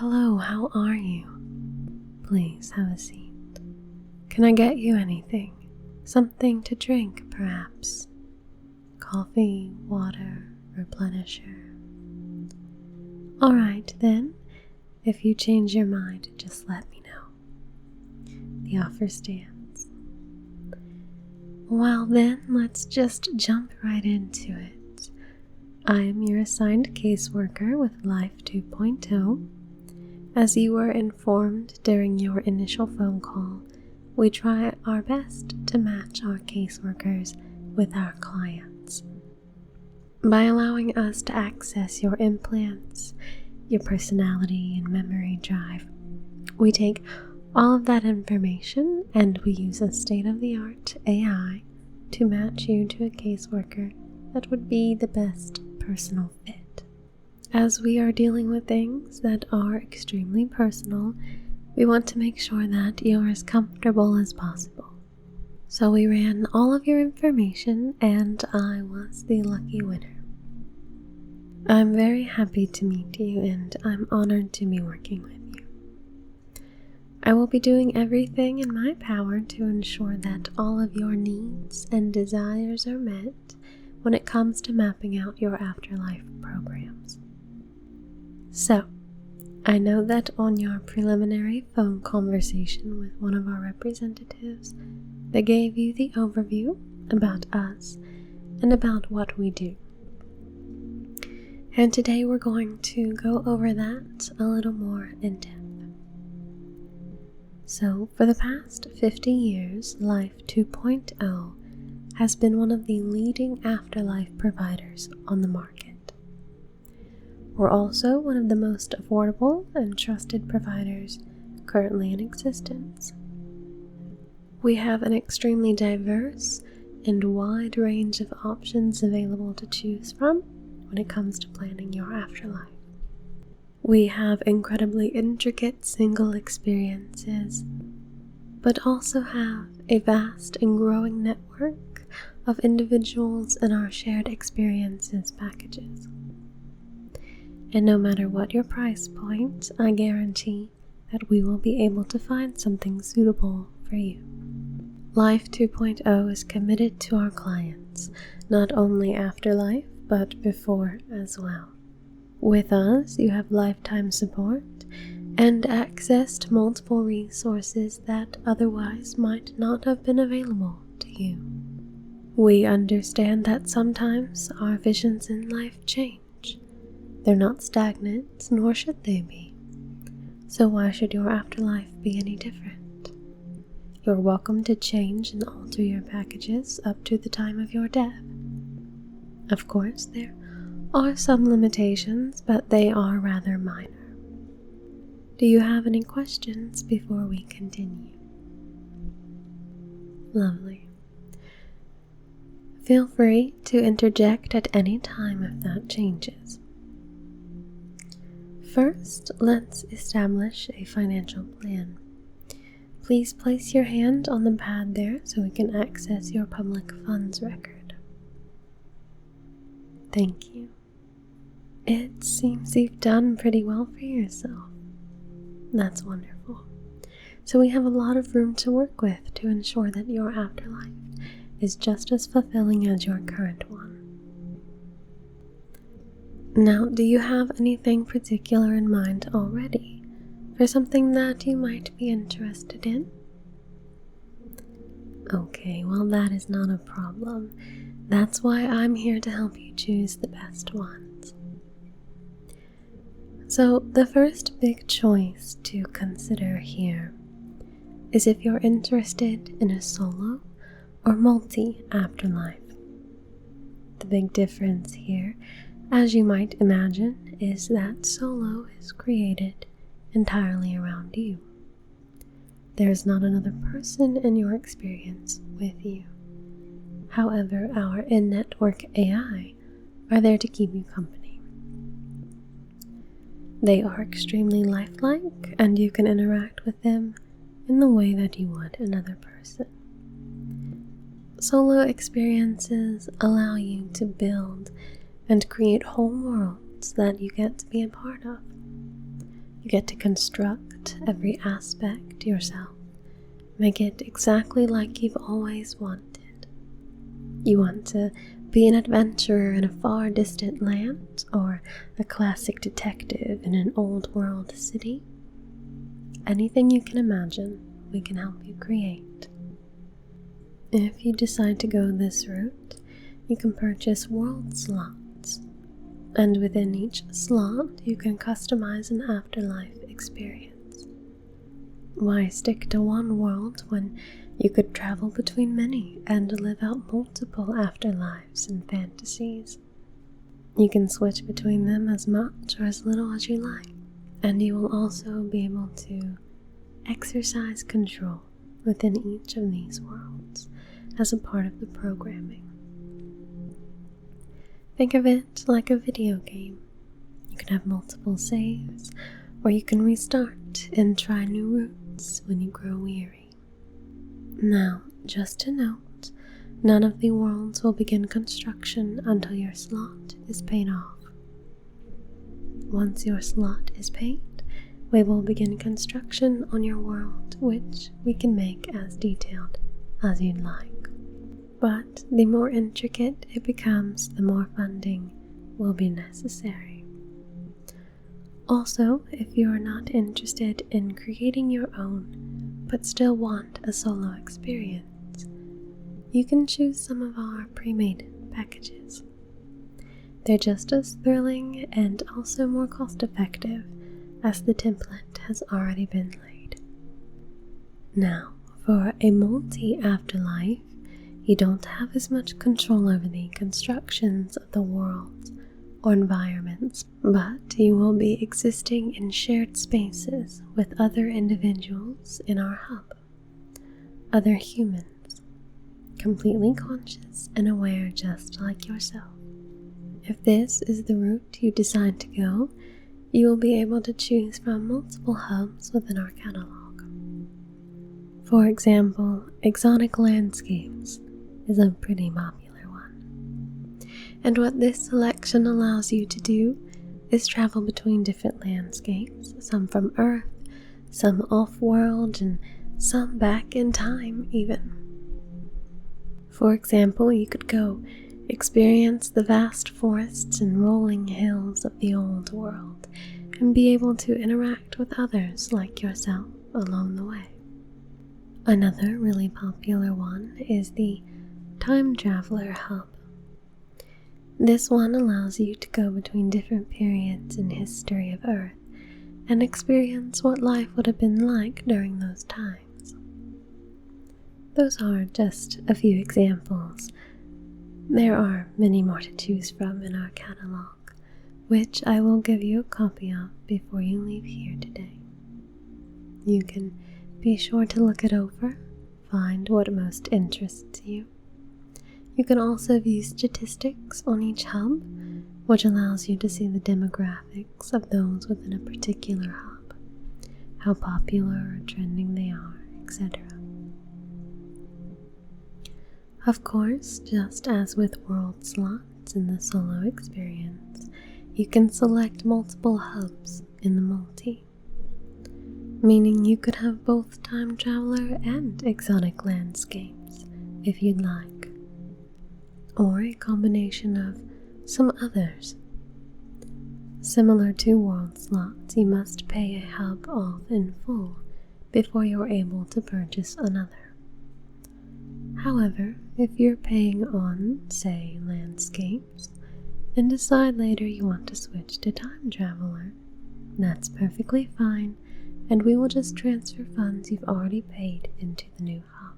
Hello, how are you? Please have a seat. Can I get you anything? Something to drink, perhaps? Coffee, water, replenisher. Alright then, if you change your mind, just let me know. The offer stands. Well then, let's just jump right into it. I am your assigned caseworker with Life 2.0. As you were informed during your initial phone call, we try our best to match our caseworkers with our clients. By allowing us to access your implants, your personality and memory drive, we take all of that information and we use a state-of-the-art AI to match you to a caseworker that would be the best personal fit. As we are dealing with things that are extremely personal, we want to make sure that you're as comfortable as possible. So we ran all of your information and I was the lucky winner. I'm very happy to meet you and I'm honored to be working with you. I will be doing everything in my power to ensure that all of your needs and desires are met when it comes to mapping out your afterlife programs. So, I know that on your preliminary phone conversation with one of our representatives, they gave you the overview about us and about what we do. And today we're going to go over that a little more in depth. So, for the past 50 years, Life 2.0 has been one of the leading afterlife providers on the market. We're also one of the most affordable and trusted providers currently in existence. We have an extremely diverse and wide range of options available to choose from when it comes to planning your afterlife. We have incredibly intricate single experiences, but also have a vast and growing network of individuals in our shared experiences packages. And no matter what your price point, I guarantee that we will be able to find something suitable for you. Life 2.0 is committed to our clients, not only after life, but before as well. With us, you have lifetime support and access to multiple resources that otherwise might not have been available to you. We understand that sometimes our visions in life change. They're not stagnant, nor should they be. So why should your afterlife be any different? You're welcome to change and alter your packages up to the time of your death. Of course, there are some limitations, but they are rather minor. Do you have any questions before we continue? Lovely. Feel free to interject at any time if that changes. First, let's establish a financial plan. Please place your hand on the pad there so we can access your public funds record. Thank you. It seems you've done pretty well for yourself. That's wonderful. So we have a lot of room to work with to ensure that your afterlife is just as fulfilling as your current one. Now, do you have anything particular in mind already for something that you might be interested in? Okay, well that is not a problem. That's why I'm here to help you choose the best ones. So, the first big choice to consider here is if you're interested in a solo or multi-afterlife. The big difference here, as you might imagine, is that solo is created entirely around you. There's not another person in your experience with you. However, our in-network AI are there to keep you company. They are extremely lifelike, and you can interact with them in the way that you would another person. Solo experiences allow you to build and create whole worlds that you get to be a part of. You get to construct every aspect yourself, make it exactly like you've always wanted. You want to be an adventurer in a far distant land, or a classic detective in an old world city? Anything you can imagine, we can help you create. If you decide to go this route, you can purchase world slots, and within each slot you can customize an afterlife experience. Why stick to one world when you could travel between many and live out multiple afterlives and fantasies? You can switch between them as much or as little as you like, and you will also be able to exercise control within each of these worlds as a part of the programming. Think of it like a video game. You can have multiple saves, or you can restart and try new routes when you grow weary. Now, just to note, none of the worlds will begin construction until your slot is paid off. Once your slot is paid, we will begin construction on your world, which we can make as detailed as you'd like. But the more intricate it becomes, the more funding will be necessary. Also, if you are not interested in creating your own, but still want a solo experience, you can choose some of our pre-made packages. They're just as thrilling and also more cost-effective, as the template has already been laid. Now, for a multi-afterlife, you don't have as much control over the constructions of the worlds or environments, but you will be existing in shared spaces with other individuals in our hub, other humans, completely conscious and aware just like yourself. If this is the route you decide to go, you will be able to choose from multiple hubs within our catalog. For example, exotic landscapes is a pretty popular one. And what this selection allows you to do is travel between different landscapes, some from Earth, some off-world, and some back in time even. For example, you could go experience the vast forests and rolling hills of the old world, and be able to interact with others like yourself along the way. Another really popular one is the Time Traveler Hub. This one allows you to go between different periods in history of Earth and experience what life would have been like during those times. Those are just a few examples. There are many more to choose from in our catalog, which I will give you a copy of before you leave here today. You can be sure to look it over, find what most interests you. You can also view statistics on each hub, which allows you to see the demographics of those within a particular hub, how popular or trending they are, etc. Of course, just as with world slots in the solo experience, you can select multiple hubs in the multi, meaning you could have both time traveler and exotic landscapes if you'd like, or a combination of some others. Similar to world slots, you must pay a hub off in full before you're able to purchase another. However, if you're paying on, say, landscapes, and decide later you want to switch to time traveler, that's perfectly fine, and we will just transfer funds you've already paid into the new hub.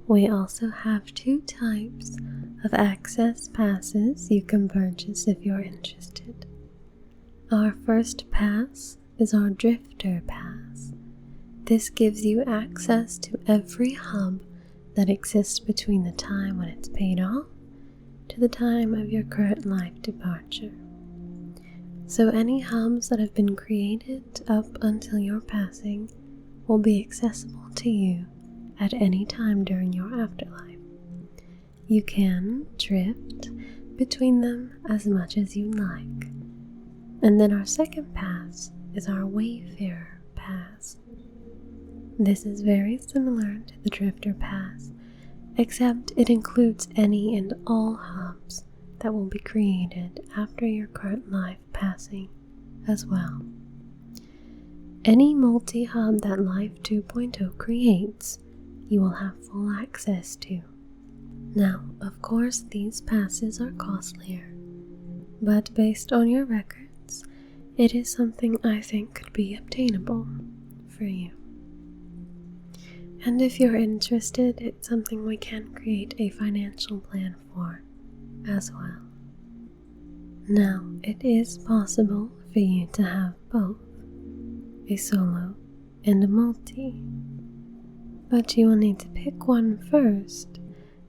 We also have two types of access passes you can purchase if you're interested. Our first pass is our Drifter Pass. This gives you access to every hub that exists between the time when it's paid off to the time of your current life departure. So any hubs that have been created up until your passing will be accessible to you at any time during your afterlife. You can drift between them as much as you like. And then our second pass is our Wayfarer Pass. This is very similar to the Drifter Pass, except it includes any and all hubs that will be created after your current life passing as well. Any multi-hub that Life 2.0 creates, you will have full access to. Now, of course, these passes are costlier, but based on your records, it is something I think could be obtainable for you. And if you're interested, it's something we can create a financial plan for as well. Now, it is possible for you to have both a solo and a multi, but you will need to pick one first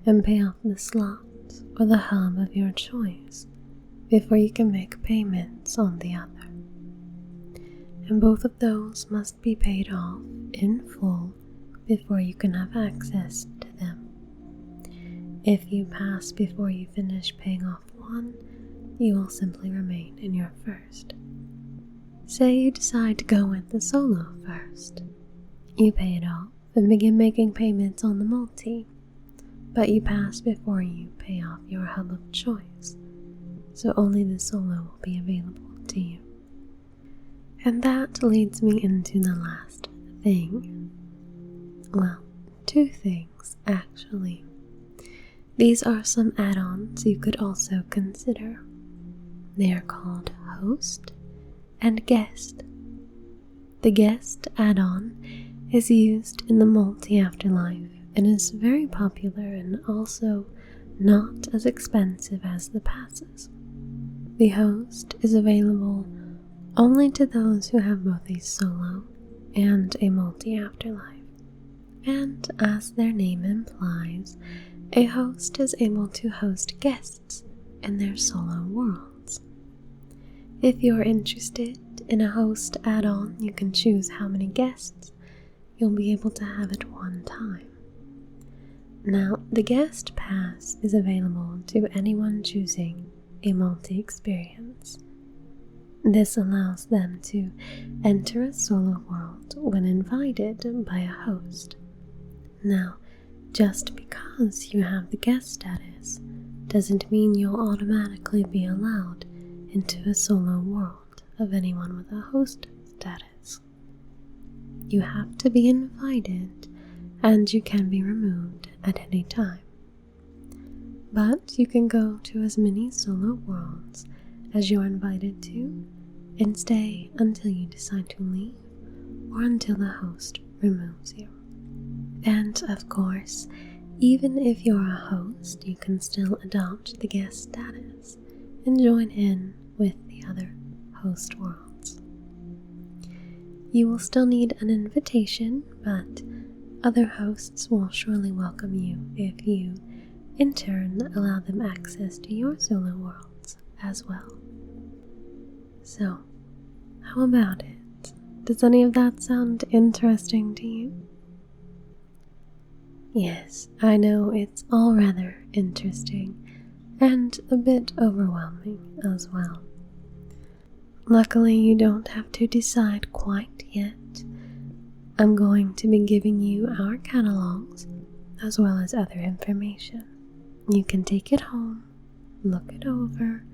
and pay off the slot or the hub of your choice before you can make payments on the other. And both of those must be paid off in full before you can have access to them. If you pass before you finish paying off one, you will simply remain in your first. Say you decide to go with the solo first. You pay it off and begin making payments on the multi, but you pass before you pay off your hub of choice, so only the solo will be available to you. And that leads me into the last thing. Well, two things actually. These are some add-ons you could also consider. They are called Host and Guest. The Guest add-on is used in the multi-afterlife and is very popular and also not as expensive as the passes. The Host is available only to those who have both a solo and a multi-afterlife. And as their name implies, a host is able to host guests in their solo worlds. If you're interested in a host add-on, you can choose how many guests you'll be able to have at one time. Now, the guest pass is available to anyone choosing a multi-experience. This allows them to enter a solo world when invited by a host. Now, just because you have the guest status doesn't mean you'll automatically be allowed into a solo world of anyone with a host status. You have to be invited, and you can be removed at any time. But you can go to as many solo worlds as you're invited to and stay until you decide to leave or until the host removes you. And of course, even if you're a host, you can still adopt the guest status and join in with the other host worlds. You will still need an invitation, but other hosts will surely welcome you if you, in turn, allow them access to your solo worlds as well. So, how about it? Does any of that sound interesting to you? Yes, I know it's all rather interesting and a bit overwhelming as well. Luckily, you don't have to decide quite yet. I'm going to be giving you our catalogs as well as other information. You can take it home, look it over,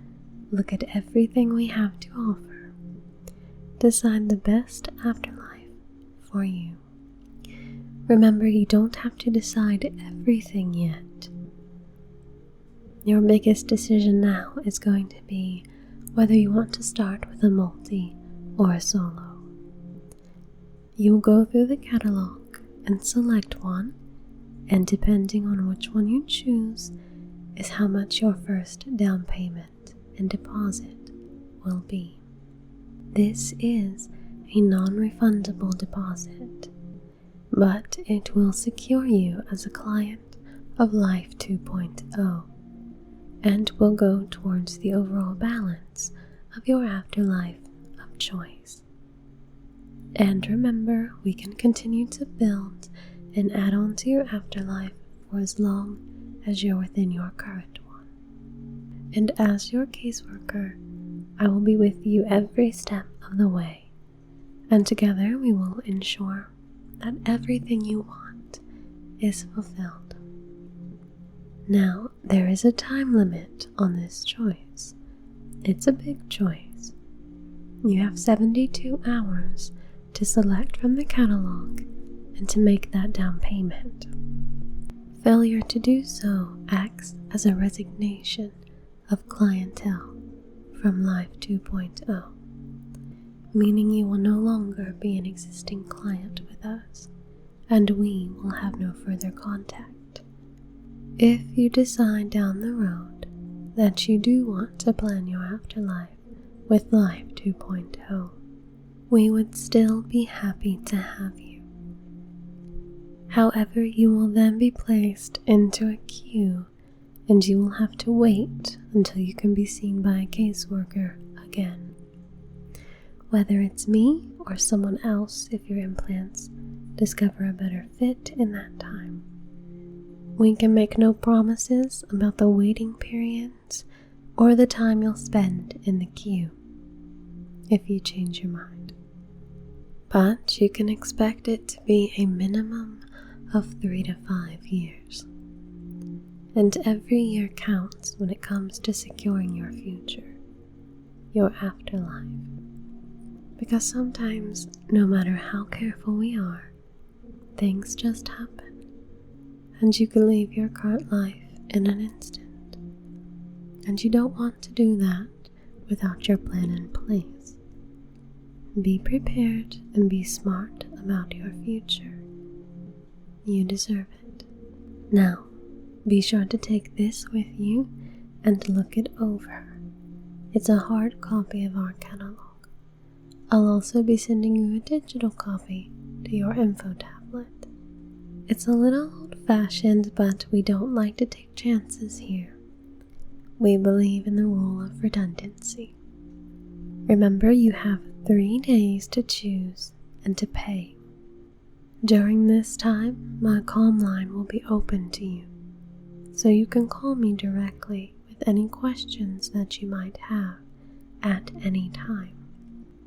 look at everything we have to offer. Decide the best afterlife for you. Remember, you don't have to decide everything yet. Your biggest decision now is going to be whether you want to start with a multi or a solo. You will go through the catalog and select one, and depending on which one you choose is how much your first down payment and deposit will be. This is a non-refundable deposit, but it will secure you as a client of Life 2.0 and will go towards the overall balance of your afterlife of choice. And remember, we can continue to build and add on to your afterlife for as long as you're within your current one. And as your caseworker, I will be with you every step of the way and together we will ensure that everything you want is fulfilled. Now, there is a time limit on this choice. It's a big choice. You have 72 hours to select from the catalog and to make that down payment. Failure to do so acts as a resignation of clientele from Life 2.0, meaning you will no longer be an existing client with us, and we will have no further contact. If you decide down the road that you do want to plan your afterlife with Life 2.0, we would still be happy to have you. However, you will then be placed into a queue and you will have to wait until you can be seen by a caseworker again. Whether it's me or someone else if your implants discover a better fit in that time. We can make no promises about the waiting periods or the time you'll spend in the queue if you change your mind. But you can expect it to be a minimum of 3 to 5 years. And every year counts when it comes to securing your future, your afterlife. Because sometimes, no matter how careful we are, things just happen, and you can leave your current life in an instant. And you don't want to do that without your plan in place. Be prepared and be smart about your future. You deserve it. Now, be sure to take this with you and look it over. It's a hard copy of our catalog. I'll also be sending you a digital copy to your info tablet. It's a little old-fashioned, but we don't like to take chances here. We believe in the rule of redundancy. Remember, you have 3 days to choose and to pay. During this time, my calm line will be open to you, so you can call me directly with any questions that you might have at any time.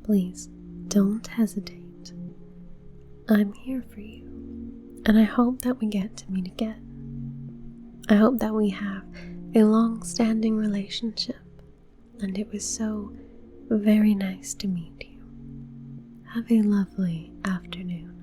Please don't hesitate. I'm here for you, and I hope that we get to meet again. I hope that we have a long-standing relationship, and it was so very nice to meet you. Have a lovely afternoon.